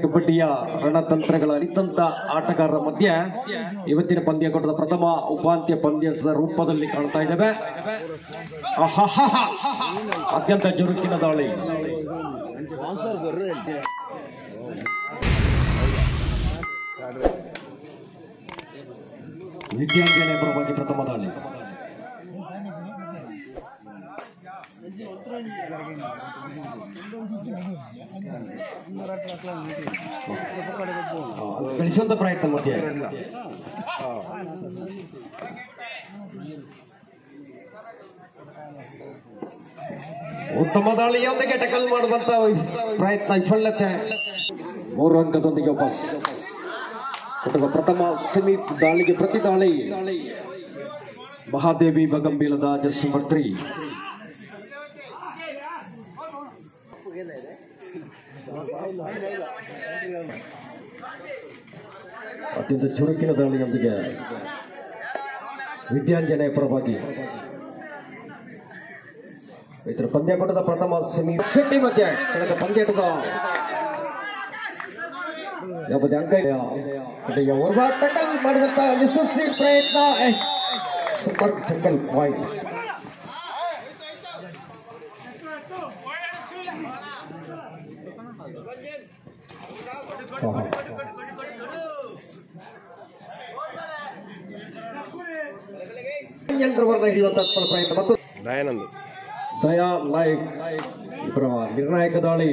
ಕಬಡ್ಡಿಯ ರಣತಂತ್ರಗಳ ಅರಿತಂತ ಆಟಗಾರರ ಮಧ್ಯೆ ಇವತ್ತಿನ ಪಂದ್ಯಕೂಟದ ಪ್ರಥಮ ಉಪಾಂತ್ಯ ಪಂದ್ಯದ ರೂಪದಲ್ಲಿ ಕಾಣ್ತಾ ಇದ್ದೇವೆ. ಅತ್ಯಂತ ಜುರುಕಿನ ದಾಳಿ. ವಿದ್ಯಾಂಜನೆ ಪರವಾಗಿ ಪ್ರಥಮ ದಾಳಿ. ಗಳಿಸುವಂತ ಪ್ರಯತ್ನ ಮಧ್ಯೆ ಉತ್ತಮ ದಾಳಿಯೊಂದಿಗೆ ಟಕಲ್ ಮಾಡುವಂತ ಪ್ರಯತ್ನ ವಿಫಲತೆ. 3 ಅಂಕದೊಂದಿಗೆ ವಾಪಸ್. ಪ್ರಥಮ ಸೆಮಿ ದಾಳಿಗೆ ಪ್ರತಿ ದಾಳಿ ಮಹಾದೇವಿ ಬಗಂಬೀಲದ ಜರ್ಸಿ ನಂಬರ್ 3. ಅತ್ಯಂತ ಚುರುಕಿನ ದಾಳಿಯೊಂದಿಗೆ ವಿದ್ಯಾಂಜನೆ ಪರವಾಗಿ ಇದರ ಪಂದ್ಯಕೂಟದ ಪ್ರಥಮ ಸೆಮಿ ಶೆಟ್ಟಿ ಮಧ್ಯೆ ಕಳೆದ ಪಂದ್ಯಕೂಟದ ಟಕಲ್ ಮಾಡುವಂತ ಯಶಸ್ವಿ ಪ್ರಯತ್ನ. Super tackle point. ಹಿಡಿಯುವಂತ ಪ್ರಯತ್ನ ಮತ್ತು ದಯಾ ನಾಯಕ್ ಇಬ್ಬರ ನಿರ್ಣಾಯಕ ದಾಳಿ.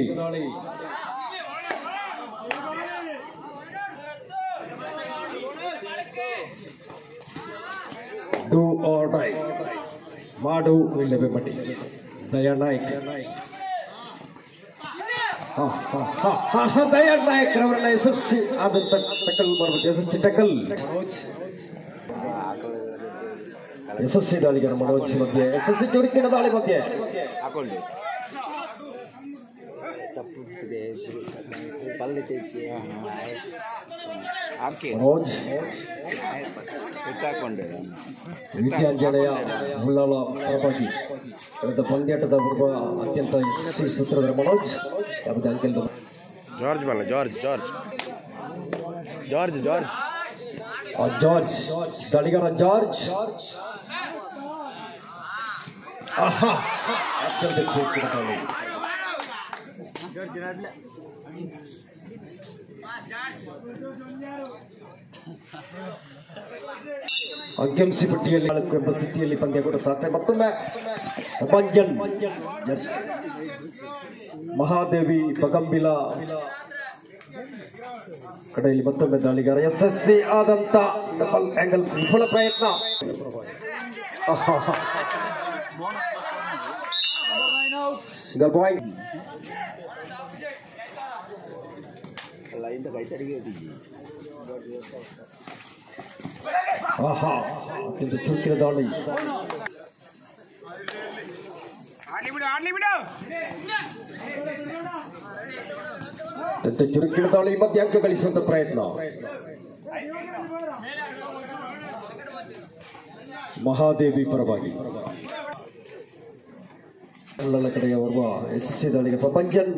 ಡೂ ಆರ್ ಡೈ, ಮಾಡು ಇಲ್ಲವೇ ಮಡಿ. ದಯಾ ನಾಯಕ್ ದಯಾ ನಾಯಕ್ ರವರನ್ನ ಯಶಸ್ವಿ ಆದಂತ ಟಕಲ್ ಮಾಡಬೇಕು. ಯಶಸ್ವಿ ಟಕಲ್. ಯಶಸ್ವಿ ದಾಳಿಗಾರ ಮನೋಜ್ ಮಧ್ಯೆ ಯಶಸ್ವಿ ಚುರುಕಿನ ದಾಳಿ ಮಧ್ಯೆ ಮನೋಜ್ ವಿದ್ಯಾಂಜನೆಯ ಮುಳ್ಳಾಳ ಪರವಾಗಿ ಕಳೆದ ಪಂದ್ಯಾಟದ ಅತ್ಯಂತ ಯಶಸ್ವಿ ಸೂತ್ರಧಾರ ಮನೋಜ್. ಯಾವುದೇ ಅಂಕೆಲ್ ಜಾರ್ಜ್ ದಾಳಿಗಾರ ಜಾರ್ಜ್ ಅತ್ಯಂತ ಚುರುಕಿನ ದಾಳಿ. ಅಂಕೆಂಸಿ ಪಟ್ಟಿಯಲ್ಲಿ 4 ಎಂಬ ಸ್ಥಿತಿಯಲ್ಲಿ ಪಂದ್ಯಕೂಟ ಸಾಧನೆ. ಮತ್ತೊಮ್ಮೆ ಅಪಂಜನ್ ಮಹಾದೇವಿ ಬಗಂಬಿಲ ಕಡೆಯಲ್ಲಿ ಮತ್ತೊಮ್ಮೆ ದಾಳಿಗಾರ ಯಶಸ್ವಿ ಆದಂತ ಡಬಲ್ ಆಂಗಲ್ ವಿಫಲ ಪ್ರಯತ್ನ. Single point. ಅತ್ಯಂತ ಚುರುಕಿನ ದಾಳಿ. ಅತ್ಯಂತ ಚುರುಕಿನ ದಾಳಿ ಮಧ್ಯೆ ಅಂಕ ಗಳಿಸುವಂತ ಪ್ರಯತ್ನ. ಮಹಾದೇವಿ ಪರವಾಗಿ ಕಳ್ಳಲ ಕಡೆಯ ಬರುವ ಯಶಸ್ವಿ ದಾಳಿಗೆ ಪ್ರಪಂಚನ್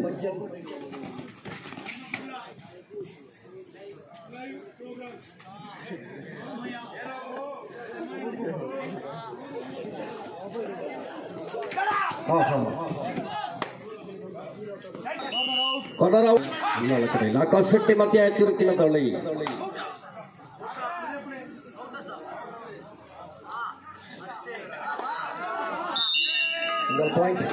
ಕಾರ್ನರ್ ಔಟ್. ಕಡೆ ನಾಕಾಶೆಟ್ಟಿ ಮಧ್ಯೆ ಚುರುಕಿನ ದಾಳಿ. Single point.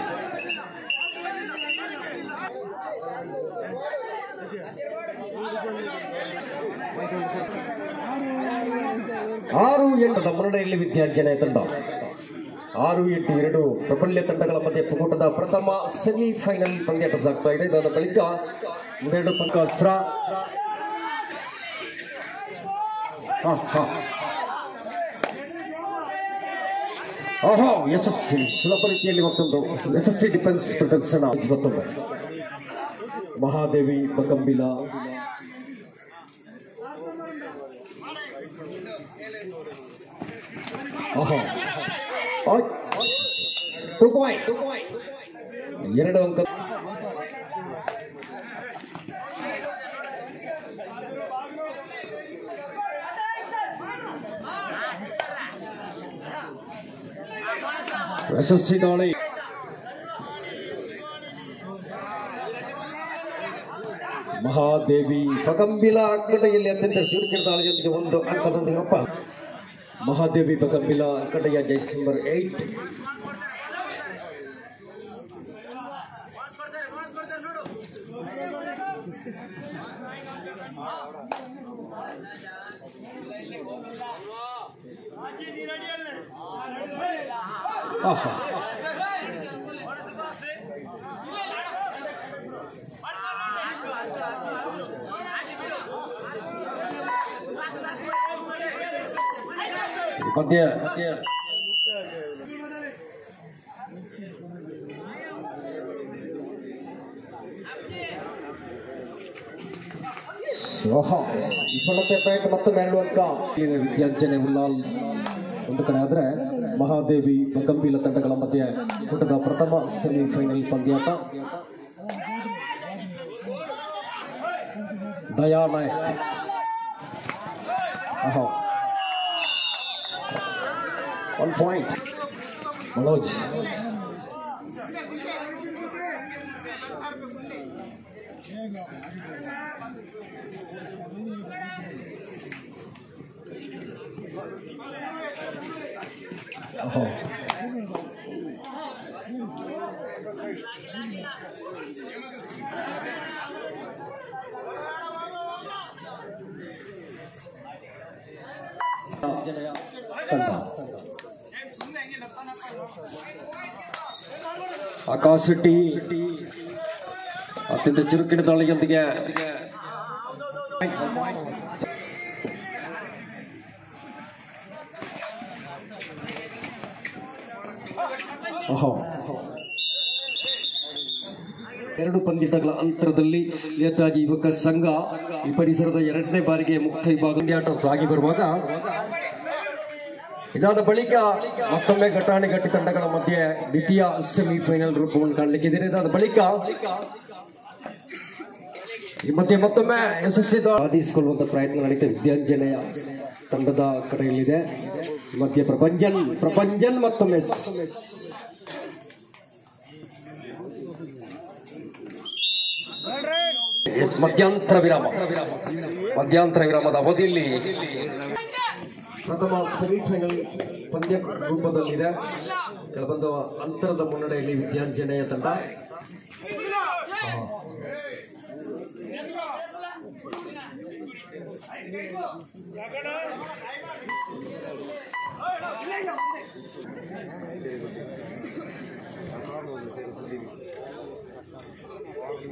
ಆರು ಎಂಟದ ಮುನ್ನಡೆಯಲ್ಲಿ ವಿದ್ಯಾಂಜನೆ ತಂಡ. 6-8 ಪ್ರಬಲ್ಯ ತಂಡಗಳ ಮಧ್ಯೆ ಒಕ್ಕೂಟದ ಪ್ರಥಮ ಸೆಮಿಫೈನಲ್ ಪಂದ್ಯಾಟ ಸಾಗ್ತಾ ಇದೆ. ಇದಾದ ಬಳಿಕ 2 ಪಂಕಾಸ್ತ್ರ. ಯಶಸ್ವಿ ಸುಲಭ ರೀತಿಯಲ್ಲಿ ಮತ್ತೊಂದು ಯಶಸ್ವಿ ಡಿಫೆನ್ಸ್ ಪ್ರದರ್ಶನ. ಮತ್ತೊಮ್ಮೆ ಮಹಾದೇವಿ ಬಗಂಬಿಲ ಎರಡು ಅಂಕ ಯಶಸ್ವಿ ದಾಳಿ. ಮಹಾದೇವಿ ಬಗಂಬಿಲ ಕಡೆಯಲ್ಲಿ ಅತ್ಯಂತ ಚುರುಕಿನ ದಾಳಿಯೊಂದಿಗೆ 1 ಅಂಕದೊಂದಿಗೆ ಮಹಾದೇವಿ ಬಗಂಬಿಲ ಕಡೆಯ ಜಸ್ಟ್ ನಂಬರ್ 8. ಮಧ್ಯ ವಿಫಲತೆ ಪ್ರಯತ್ನ ಮತ್ತು ಮೇಲು ಅಂಕ. ವಿದ್ಯಾರ್ಜನೆ ಉಲ್ಲಾಲ್ ಒಂದು ಕಡೆ ಆದರೆ ಮಹಾದೇವಿ ಬಗಂಬಿಲ ತಂಡಗಳ ಮಧ್ಯೆ ಕೂಟದ ಪ್ರಥಮ ಸೆಮಿಫೈನಲ್ ಪಂದ್ಯಾಟ. ದಯಾ ನಾಯಕ್ 1 point. Manoj. ಆಕಾಶ್ ಶೆಟ್ಟಿ ಅತ್ಯಂತ ಚುರುಕಿನ ದಾಳಿಯೊಂದಿಗೆ ಎರಡು ಪಂದ್ಯಾಟಗಳ ಅಂತರದಲ್ಲಿ ನೇತಾಜಿ ಯುವಕ ಸಂಘ ಈ ಪರಿಸರದ 2ನೇ ಬಾರಿಗೆ ಮುಕ್ತ ವಿಭಾಗ ಪಂದ್ಯಾಟ ಸಾಗಿ ಬರುವಾಗ ಇದಾದ ಬಳಿಕ ಮತ್ತೊಮ್ಮೆ ಘಟಾನುಘಟಿ ತಂಡಗಳ ಮಧ್ಯೆ ದ್ವಿತೀಯ ಸೆಮಿಫೈನಲ್ ರೂಪವನ್ನು ಕಾಣಲಿಕ್ಕಿದೆ. ಇದಾದ ಬಳಿಕ ಈ ಮಧ್ಯೆ ಮತ್ತೊಮ್ಮೆ ಯಶಸ್ವಿ ಸಾಧಿಸಿಕೊಳ್ಳುವಂತ ಪ್ರಯತ್ನ ನಡೀತಾ ವಿದ್ಯಾಂಜನೆಯ ತಂಡದ ಕಡೆಯಲ್ಲಿದೆ. ಮಧ್ಯೆ ಪ್ರಪಂಚನ್ ಮತ್ತೊಮ್ಮೆ ಮಧ್ಯಂತರ ವಿರಾಮದ ಅವಧಿಯಲ್ಲಿ ಪ್ರಥಮ ಸೆಮಿಫೈನಲ್ ಪಂದ್ಯ ರೂಪದಲ್ಲಿದೆ. ಕೆಲವೊಂದು ಅಂತರದ ಮುನ್ನಡೆಯಲ್ಲಿ ವಿದ್ಯಾಂಜನೆಯ ತಂಡ.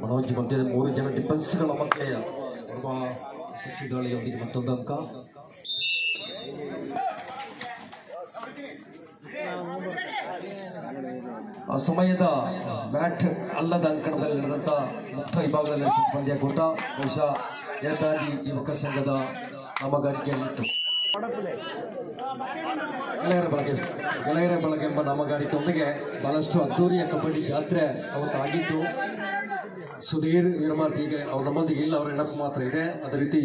ಮನೋಜ್ ಮಧ್ಯದ 3 ಜನ ಡಿಫೆನ್ಸ್ಗಳ ಮಧ್ಯೆ ಯಶಸ್ವಿ ದಾಳಿಯೊಂದಿಗೆ ಮತ್ತೊಂದು ಅಂಕ. ಆ ಸಮಯದ ಬ್ಯಾಟ್ ಅಲ್ಲದ ಅಂಕಣದಲ್ಲಿ ನಡೆದಂತ ಮುಕ್ತ ವಿಭಾಗದಲ್ಲಿ ಪಂದ್ಯ ಕೂಟ ಬಹುಶಃ ನೇತಾಜಿ ಯುವಕ ಸಂಘದ ನಾಮಗಾರಿಕೆಯಲ್ಲಿತ್ತು. ಗೆಳೆಯರ ಬಳಗ ಎಂಬ ನಾಮಗಾರಿಕೆಯೊಂದಿಗೆ ಬಹಳಷ್ಟು ಅದ್ದೂರಿಯ ಕಬಡ್ಡಿ ಜಾತ್ರೆ ಅವತ್ತಾಗಿತ್ತು. ಸುಧೀರ್ ವಿರಮಾರ್ತಿಗೆ ಅವ್ರ ನಮ್ಮೊಂದಿಗೆ ಇಲ್ಲ, ಅವರ ನೆನಪು ಮಾತ್ರ ಇದೆ. ಅದೇ ರೀತಿ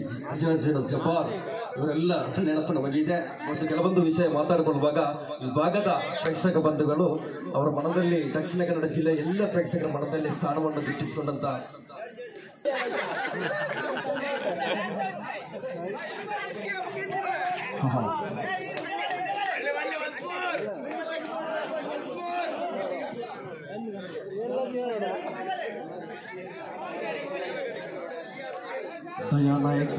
ಜಬ್ಬಾರ್ ಇವರೆಲ್ಲ ನೆನಪು ನಮಗಿದೆ. ಮತ್ತು ಕೆಲವೊಂದು ವಿಷಯ ಮಾತಾಡಿಕೊಳ್ಳುವಾಗ ಈ ಭಾಗದ ಪ್ರೇಕ್ಷಕ ಬಂಧುಗಳು ಅವರ ಮನದಲ್ಲಿ ದಕ್ಷಿಣ ಕನ್ನಡ ಜಿಲ್ಲೆ ಎಲ್ಲ ಪ್ರೇಕ್ಷಕರ ಮನದಲ್ಲಿ ಸ್ಥಾನವನ್ನು ಗಿಟ್ಟಿಸಿಕೊಂಡಂತ दया नायक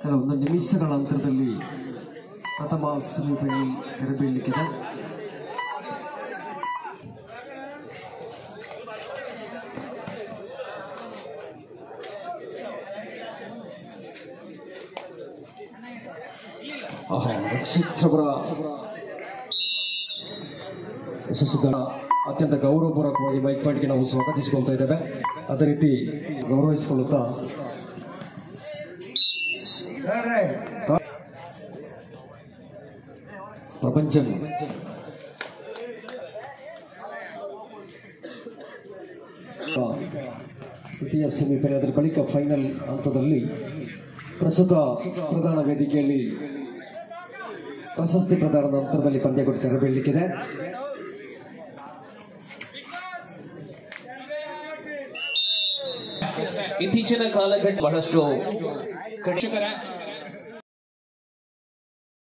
ಕೆಲವೊಂದು ನಿಮಿಷಗಳ ಅಂತರದಲ್ಲಿ ಪ್ರಥಮ ಸೆಮಿಫೈನಲ್ ತೆರೆಬೀಳಲಿಕ್ಕಿದೆ. ರಕ್ಷಿತ್ ಅವರ ಯಶಸ್ಸುಗಳ ಅತ್ಯಂತ ಗೌರವಪೂರ್ವಕವಾಗಿ ಮೈಕ್ ಪಾಯಿಂಟ್ಗೆ ನಾವು ಸ್ವಾಗತಿಸಿಕೊಳ್ತಾ ಇದ್ದೇವೆ. ಅದೇ ರೀತಿ ಗೌರವಿಸಿಕೊಳ್ಳುತ್ತಾ ಪ್ರಪಂಚನ್ ದ್ವಿತೀಯ ಸೆಮಿಫೈನಲ್, ಅದರ ಬಳಿಕ ಫೈನಲ್ ಹಂತದಲ್ಲಿ ಪ್ರಸ್ತುತ ಪ್ರಧಾನ ವೇದಿಕೆಯಲ್ಲಿ ಪ್ರಶಸ್ತಿ ಪ್ರದಾನದ ನಂತರದಲ್ಲಿ ಪಂದ್ಯಗಳು ತೆರೆಬೀಳಲಿಕ್ಕಿದೆ. ಇತ್ತೀಚಿನ ಕಾಲಘಟ್ಟ ಬಹಳಷ್ಟು ಕೃಷಿಕರ